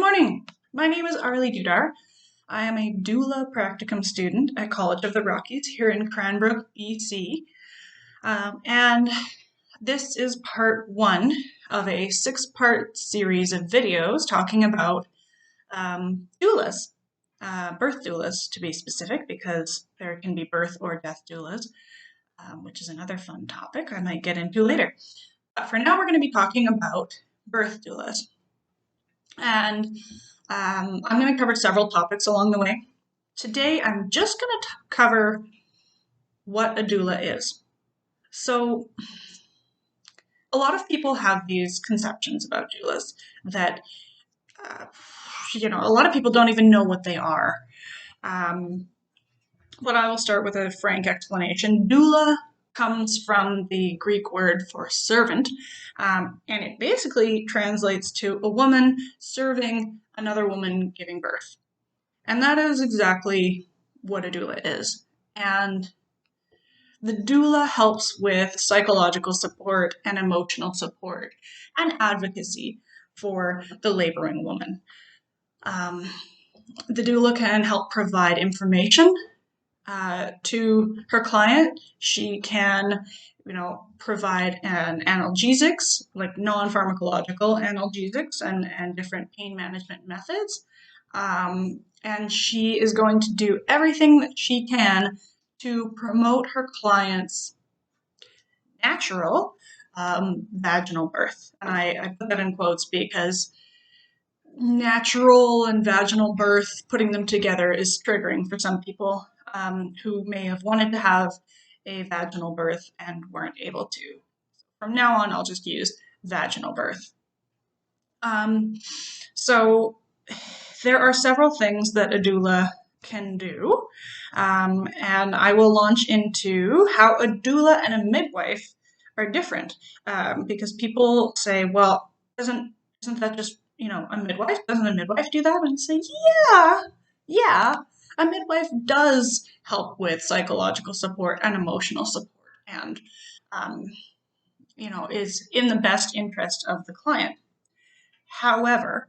Morning. My name is Arlie Dudar. I am a doula practicum student at College of the Rockies here in Cranbrook, BC. And this is part one of a six-part series of videos talking about doulas, birth doulas to be specific, because there can be birth or death doulas, which is another fun topic I might get into later. But for now, we're going to be talking about birth doulas. And I'm going to cover several topics along the way. Today, I'm just going to cover what a doula is. So, a lot of people have these conceptions about doulas that, a lot of people don't even know what they are. But I will start with a frank explanation. Doula comes from the Greek word for servant, and it basically translates to a woman serving another woman giving birth. And that is exactly what a doula is. And the doula helps with psychological support and emotional support and advocacy for the laboring woman. The doula can help provide information to her client. She can, provide analgesics, like non-pharmacological analgesics and different pain management methods. And she is going to do everything that she can to promote her client's natural vaginal birth. And I put that in quotes because natural and vaginal birth, putting them together, is triggering for some people who may have wanted to have a vaginal birth and weren't able to. From now on, I'll just use vaginal birth. So there are several things that a doula can do, and I will launch into how a doula and a midwife are different, because people say, well, isn't that just, a midwife? Doesn't a midwife do that? And I say, yeah, a midwife does help with psychological support and emotional support, and, is in the best interest of the client. However,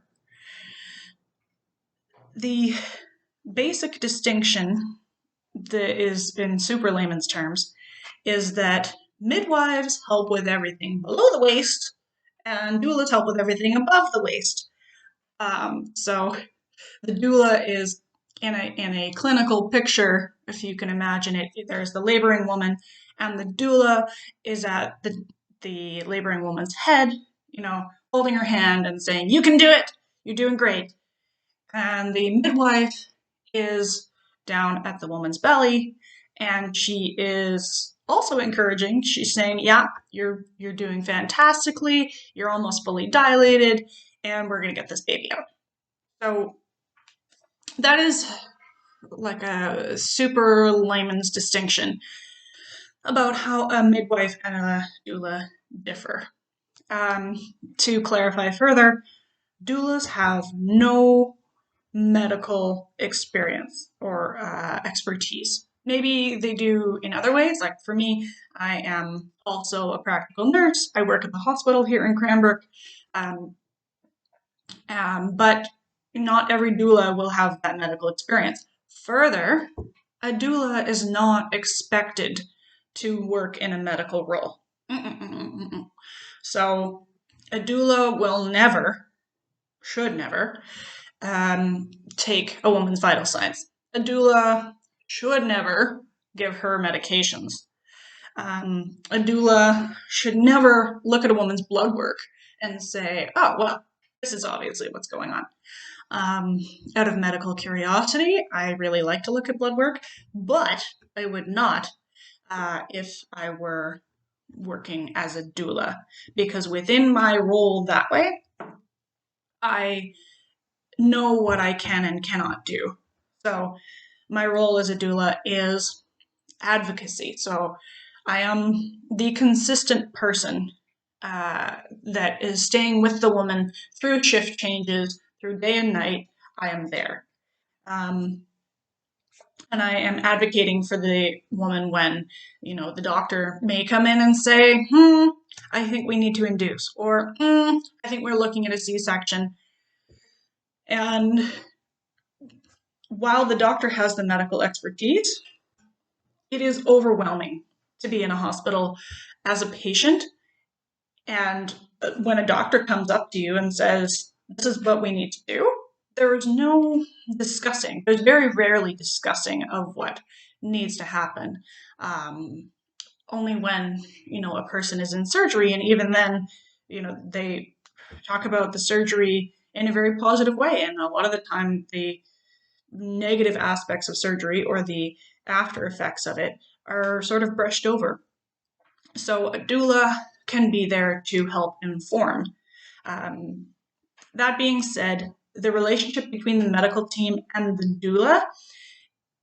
the basic distinction that is in super layman's terms is that midwives help with everything below the waist and doulas help with everything above the waist. So the doula is in a clinical picture, if you can imagine it. There's the laboring woman, and the doula is at the laboring woman's head, holding her hand and saying, "You can do it. You're doing great." And the midwife is down at the woman's belly, and she is also encouraging. She's saying, "Yeah, you're doing fantastically. You're almost fully dilated, and we're gonna get this baby out." So that is like a super layman's distinction about how a midwife and a doula differ. To clarify further, doulas have no medical experience or expertise. But they do in other ways. Like for me, I am also a practical nurse. I work at the hospital here in Cranbrook. But not every doula will have that medical experience. Further, a doula is not expected to work in a medical role. So a doula will never, should never, take a woman's vital signs. A doula should never give her medications. A doula should never look at a woman's blood work and say, "Oh, well, this is obviously what's going on." Out of medical curiosity, I really like to look at blood work, but I would not if I were working as a doula, because within my role that way, I know what I can and cannot do. So my role as a doula is advocacy. So I am the consistent person that is staying with the woman through shift changes, through day and night. I am there. And I am advocating for the woman when, the doctor may come in and say, I think we need to induce, or I think we're looking at a C-section. And while the doctor has the medical expertise, it is overwhelming to be in a hospital as a patient. And when a doctor comes up to you and says, "This is what we need to do," there is no discussing. There's very rarely discussing of what needs to happen. Um, Only when, a person is in surgery, and even then, they talk about the surgery in a very positive way. And a lot of the time, the negative aspects of surgery or the after effects of it are sort of brushed over. So a doula can be there to help inform. Um, that being said, the relationship between the medical team and the doula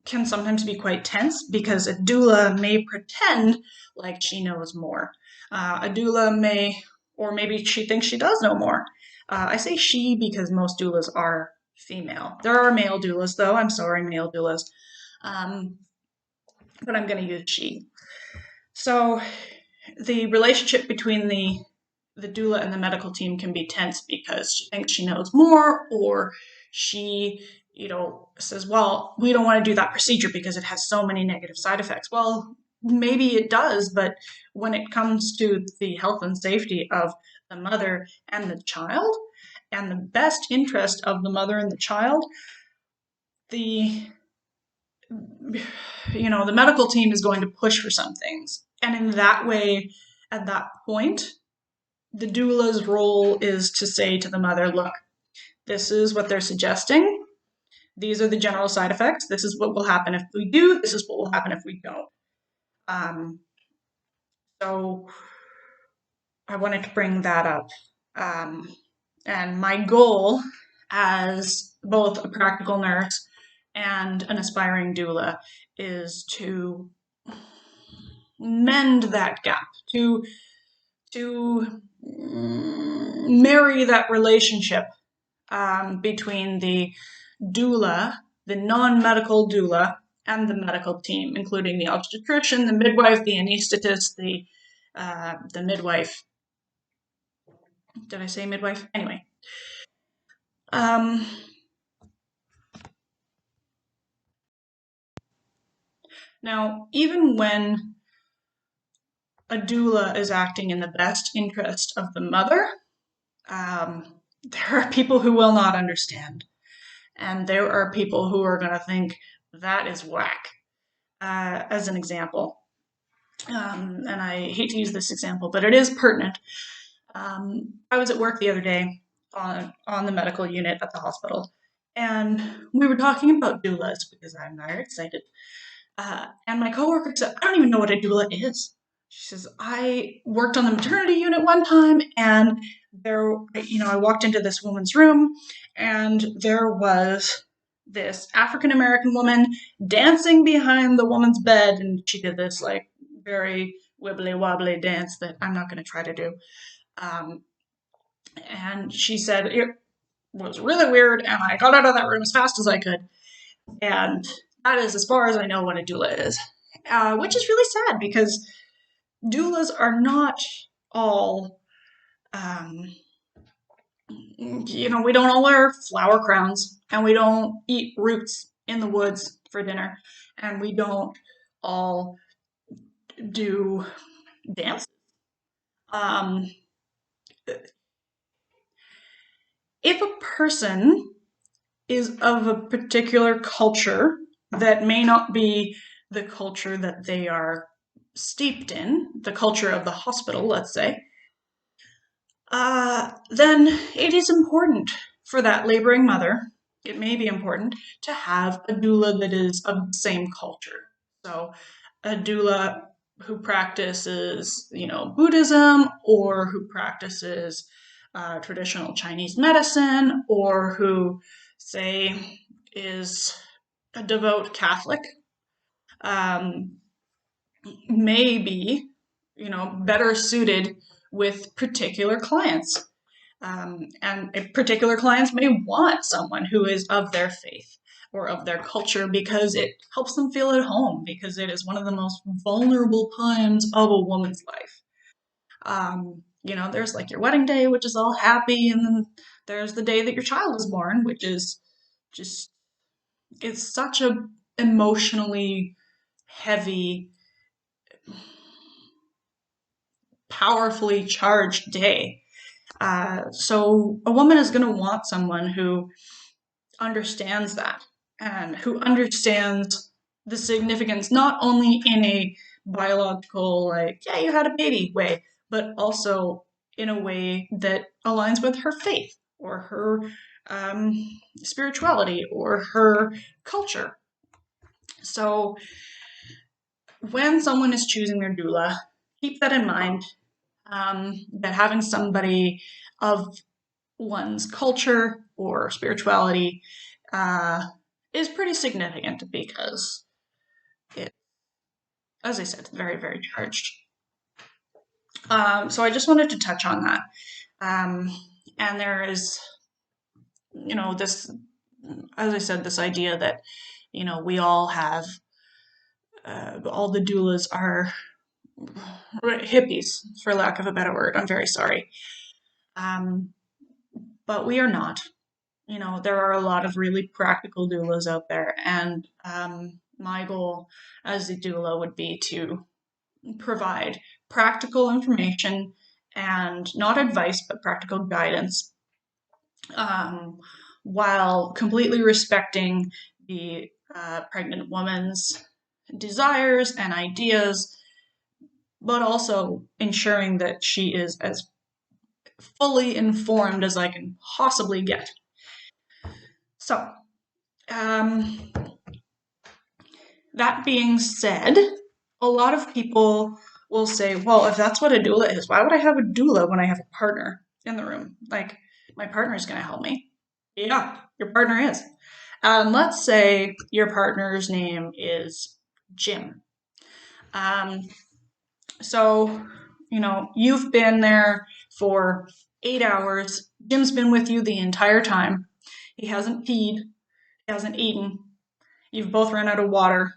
can sometimes be quite tense because a doula may pretend like she knows more. A doula may, or maybe she thinks she does know more. I say she because most doulas are female. There are male doulas, though. I'm sorry, male doulas. Um, but I'm going to use she. So the relationship between the doula and the medical team can be tense because she thinks she knows more, or she, says, "Well, we don't want to do that procedure because it has so many negative side effects." Well, maybe it does, but when it comes to the health and safety of the mother and the child, and the best interest of the mother and the child, the the medical team is going to push for some things. And in that way, at that point, the doula's role is to say to the mother, "Look, this is what they're suggesting. These are the general side effects. This is what will happen if we do. This is what will happen if we don't." Um, so I wanted to bring that up. Um, and my goal as both a practical nurse and an aspiring doula is to mend that gap, to marry that relationship between the doula, the non-medical doula, and the medical team, including the obstetrician, the midwife, the anesthetist, the midwife. Did I say midwife? Anyway. Um, Now, even when a doula is acting in the best interest of the mother, there are people who will not understand. And there are people who are going to think that is whack. As an example, and I hate to use this example, but it is pertinent. I was at work the other day on the medical unit at the hospital, and we were talking about doulas because I'm very excited. And my coworker said, "I don't even know what a doula is." She says, "I worked on the maternity unit one time, and I walked into this woman's room, and there was this African American woman dancing behind the woman's bed, and she did this like very wibbly wobbly dance that I'm not going to try to do." Um, and she said it was really weird, and I got out of that room as fast as I could. And that is as far as I know what a doula is, which is really sad because doulas are not all, um, we don't all wear flower crowns, and we don't eat roots in the woods for dinner, and we don't all do dances. Um, if a person is of a particular culture that may not be the culture that they are steeped in, the culture of the hospital, let's say, then it is important for that laboring mother, it may be important to have a doula that is of the same culture. So a doula who practices, Buddhism, or who practices traditional Chinese medicine, or who, say, is a devout Catholic, um, may be, better suited with particular clients. And particular clients may want someone who is of their faith or of their culture because it helps them feel at home, because it is one of the most vulnerable times of a woman's life. There's like your wedding day, which is all happy, and then there's the day that your child is born, which is just, it's such a emotionally heavy, powerfully charged day. So a woman is going to want someone who understands that and who understands the significance not only in a biological, like, yeah, you had a baby way, but also in a way that aligns with her faith or her um, spirituality or her culture. So when someone is choosing their doula, keep that in mind, that having somebody of one's culture or spirituality uh, is pretty significant because it, as I said, it's very, very charged. So I just wanted to touch on that. Um, and there is, this, as I said, this idea that, we all have, all the doulas are hippies, for lack of a better word. I'm very sorry. Um, but we are not. There are a lot of really practical doulas out there, and my goal as a doula would be to provide practical information and not advice, but practical guidance, um, while completely respecting the pregnant woman's desires and ideas, but also ensuring that she is as fully informed as I can possibly get. So, um, that being said, a lot of people will say, well, if that's what a doula is, why would I have a doula when I have a partner in the room? Like, my partner is going to help me. Yeah, your partner is. Let's say your partner's name is Jim. Um, so, you've been there for 8 hours. Jim's been with you the entire time. He hasn't peed, he hasn't eaten. You've both run out of water.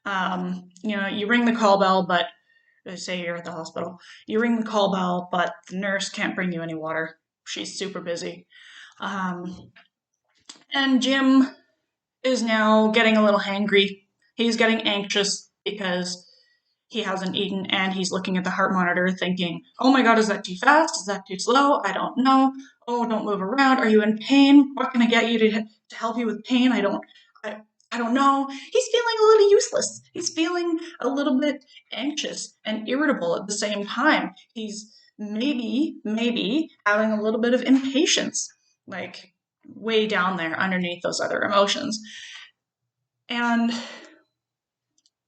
You ring the call bell, but say you're at the hospital. You ring the call bell, but the nurse can't bring you any water. She's super busy. And Jim is now getting a little hangry. He's getting anxious because he hasn't eaten and he's looking at the heart monitor thinking, oh my God, is that too fast? Is that too slow? I don't know. Oh, don't move around. Are you in pain? What can I get you to help you with pain? I don't know. He's feeling a little useless. He's feeling a little bit anxious and irritable at the same time. He's maybe having a little bit of impatience, like way down there underneath those other emotions. And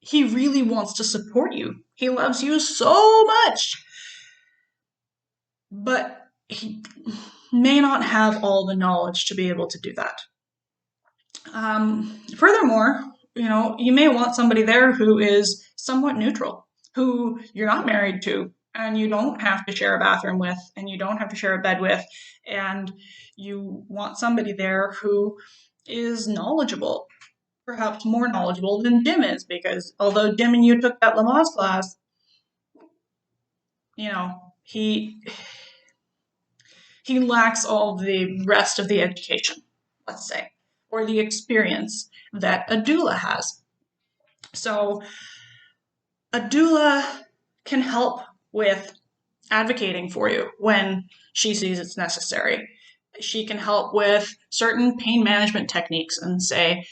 he really wants to support you. He loves you so much. But he may not have all the knowledge to be able to do that. Furthermore, you may want somebody there who is somewhat neutral, who you're not married to, and you don't have to share a bathroom with, and you don't have to share a bed with, and you want somebody there who is knowledgeable, perhaps more knowledgeable than Jim is, because although Jim and you took that Lamaze class, he lacks all the rest of the education, let's say, or the experience that a doula has. So a doula can help with advocating for you when she sees it's necessary. She can help with certain pain management techniques and say,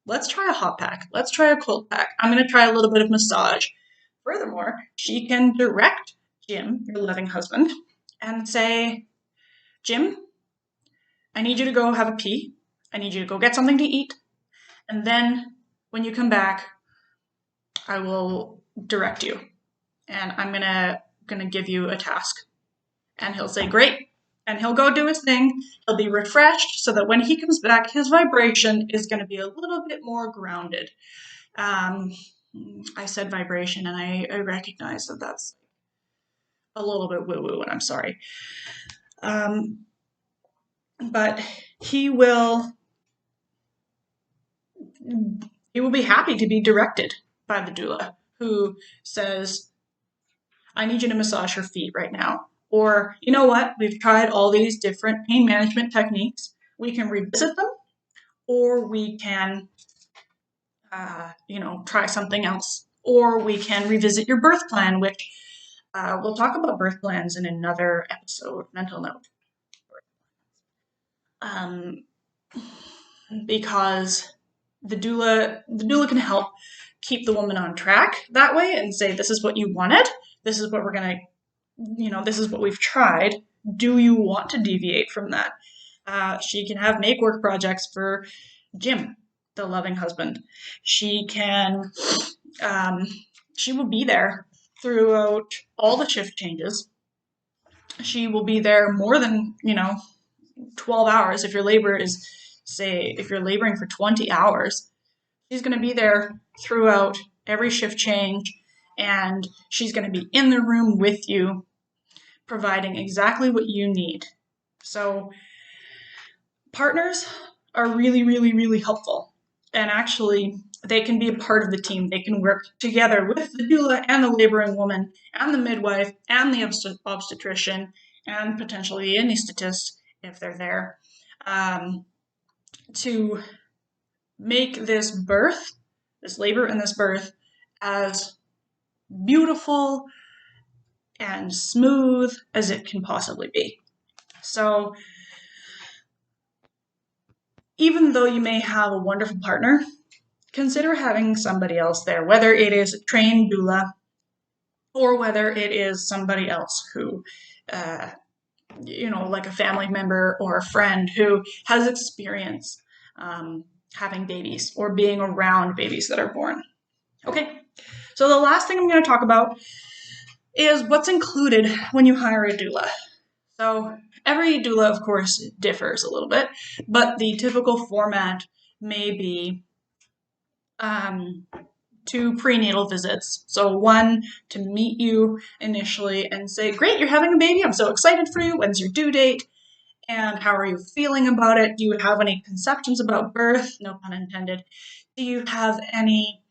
let's try a hot pack. Let's try a cold pack. I'm going to try a little bit of massage. Furthermore, she can direct Jim, your loving husband, and say, Jim, I need you to go have a pee. I need you to go get something to eat. And then when you come back, I will direct you. And I'm gonna give you a task. And he'll say, great. And he'll go do his thing. He'll be refreshed so that when he comes back, his vibration is going to be a little bit more grounded. I said vibration, and I recognize that that's a little bit woo-woo, and I'm sorry. But he will be happy to be directed by the doula, who says, I need you to massage her feet right now. Or, you know what, we've tried all these different pain management techniques. We can revisit them, or we can, try something else. Or we can revisit your birth plan, which we'll talk about birth plans in another episode, mental note. Um, because the doula can help keep the woman on track that way and say, this is what you wanted, this is what we're gonna, this is what we've tried. Do you want to deviate from that? She can have make work projects for Jim, the loving husband. She can, she will be there throughout all the shift changes. She will be there more than, 12 hours. If your labor is, say, if you're laboring for 20 hours, she's going to be there throughout every shift change, and she's going to be in the room with you, providing exactly what you need. So partners are really, really, really helpful. And actually, they can be a part of the team. They can work together with the doula and the laboring woman and the midwife and the obstetrician and potentially the anesthetist if they're there, to make this birth, this labor and this birth, as beautiful and smooth as it can possibly be. So even though you may have a wonderful partner, consider having somebody else there, whether it is a trained doula or whether it is somebody else who, like a family member or a friend who has experience having babies or being around babies that are born. Okay, so the last thing I'm going to talk about is what's included when you hire a doula. So every doula, of course, differs a little bit, but the typical format may be 2 prenatal visits. So one to meet you initially and say, great, you're having a baby. I'm so excited for you. When's your due date? And how are you feeling about it? Do you have any conceptions about birth? No pun intended. Do you have any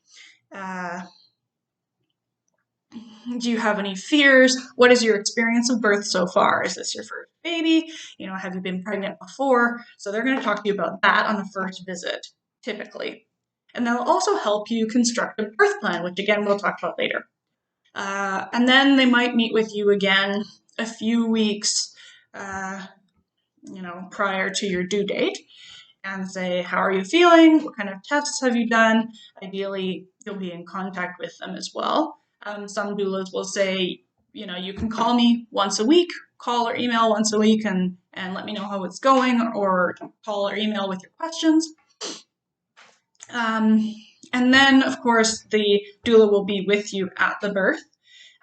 fears? What is your experience of birth so far? Is this your first baby? Have you been pregnant before? So they're going to talk to you about that on the first visit, typically. And they'll also help you construct a birth plan, which again, we'll talk about later. And then they might meet with you again a few weeks, prior to your due date and say, how are you feeling? What kind of tests have you done? Ideally, you'll be in contact with them as well. Some doulas will say, you can call me once a week, call or email once a week and let me know how it's going, or call or email with your questions. And then, of course, the doula will be with you at the birth.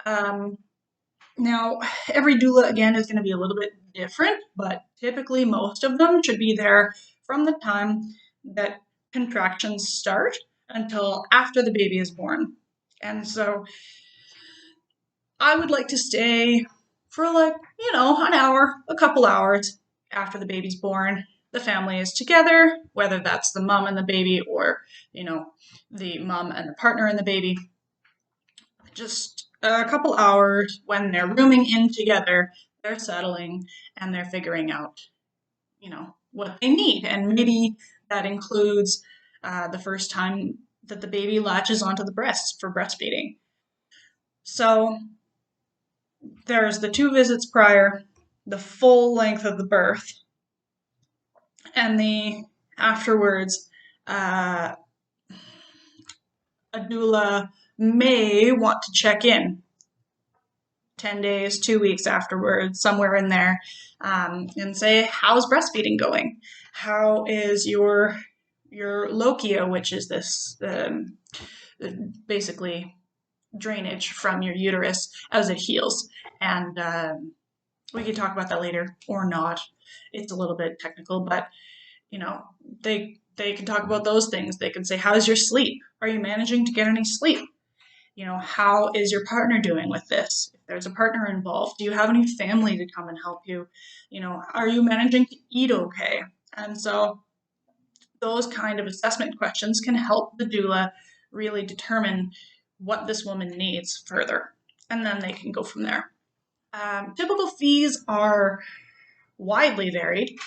Now, every doula, again, is going to be a little bit different, but typically most of them should be there from the time that contractions start until after the baby is born. And so I would like to stay for an hour, a couple hours after the baby's born. The family is together, whether that's the mom and the baby or, the mom and the partner and the baby. Just a couple hours when they're rooming in together, they're settling and they're figuring out, what they need. And maybe that includes the first time that the baby latches onto the breast for breastfeeding. So there's the 2 visits prior, the full length of the birth, and the afterwards, a doula may want to check in 10 days, 2 weeks afterwards, somewhere in there, and say, how's breastfeeding going? How is your lochia, which is this basically drainage from your uterus as it heals? And we can talk about that later or not. It's a little bit technical, but they can talk about those things. They can say, how's your sleep? Are you managing to get any sleep? How is your partner doing with this? If there's a partner involved, do you have any family to come and help you? Are you managing to eat okay? And so those kind of assessment questions can help the doula really determine what this woman needs further. And then they can go from there. Typical fees are widely varied.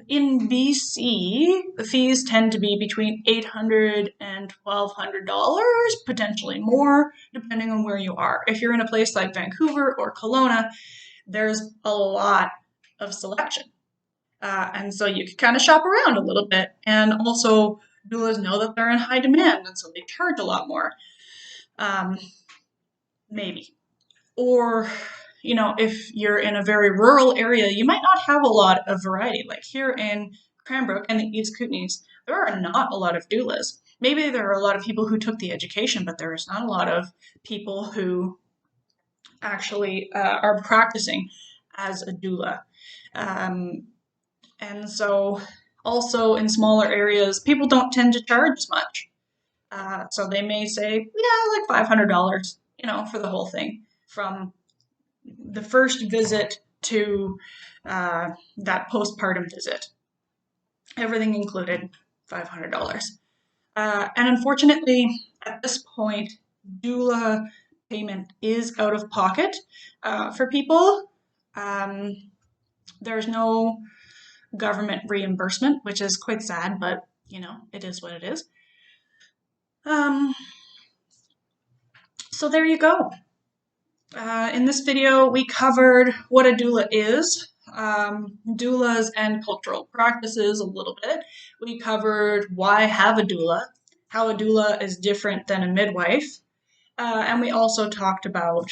In BC, the fees tend to be between $800 and $1,200, potentially more, depending on where you are. If you're in a place like Vancouver or Kelowna, there's a lot of selection. And so you can kind of shop around a little bit. And also, doulas know that they're in high demand, and so they charge a lot more. Maybe. Or, if you're in a very rural area, you might not have a lot of variety. Like here in Cranbrook and the East Kootenays, there are not a lot of doulas. Maybe there are a lot of people who took the education, but there is not a lot of people who actually are practicing as a doula. And so also in smaller areas, people don't tend to charge as much. So they may say, yeah, like $500, for the whole thing, from the first visit to that postpartum visit. Everything included, $500. And unfortunately, at this point, doula payment is out of pocket for people. There's no government reimbursement, which is quite sad, but it is what it is. So there you go. In this video, we covered what a doula is, doulas and cultural practices a little bit. We covered why have a doula, how a doula is different than a midwife, and we also talked about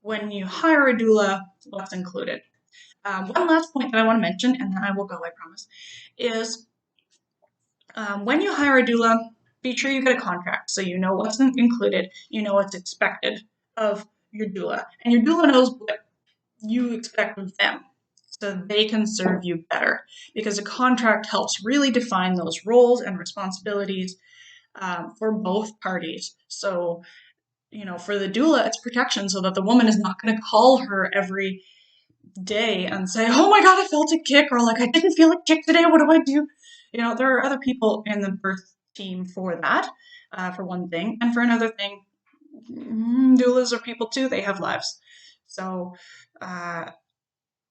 when you hire a doula, what's included. One last point that I want to mention, and then I will go, I promise, is when you hire a doula, be sure you get a contract so you know what's included, you know what's expected of your doula, and your doula knows what you expect of them so they can serve you better, because a contract helps really define those roles and responsibilities for both parties. So, for the doula, it's protection so that the woman is not going to call her every day and say, oh my God, I felt a kick, or like, I didn't feel a kick today, what do I do? There are other people in the birth team for that, for one thing. And for another thing, doulas are people too, they have lives. So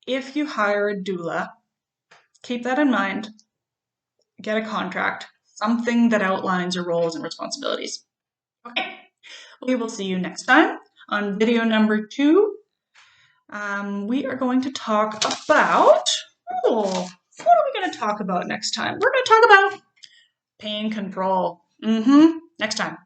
if you hire a doula, keep that in mind, get a contract, something that outlines your roles and responsibilities. Okay, we will see you next time on video number 2. We are going to talk about, what are we going to talk about next time? We're going to talk about pain control. Next time.